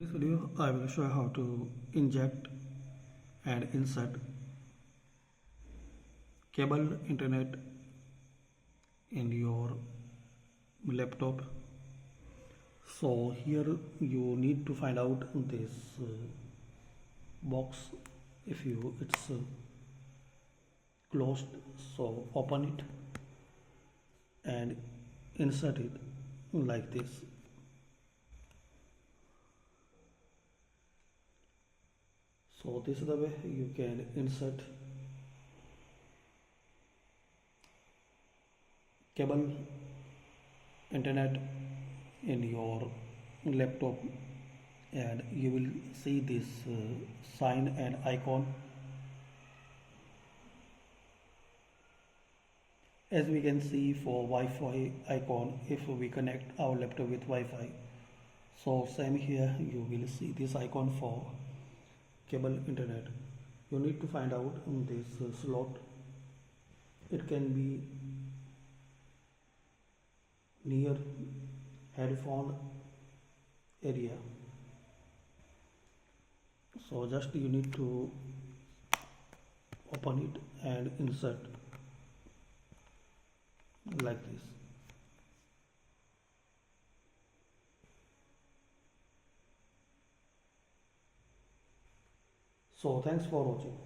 In this video, I will show you how to inject and insert cable internet in your laptop. So here you need to find out this box. If it's closed, so open it and insert it like this. So this is the way you can insert cable internet in your laptop, and you will see this sign and icon. As we can see for Wi-Fi icon, if we connect our laptop with Wi-Fi, so same here you will see this icon for cable internet. You need to find out this slot. It can be near headphone area. So just you need to open it and insert like this. So thanks for watching.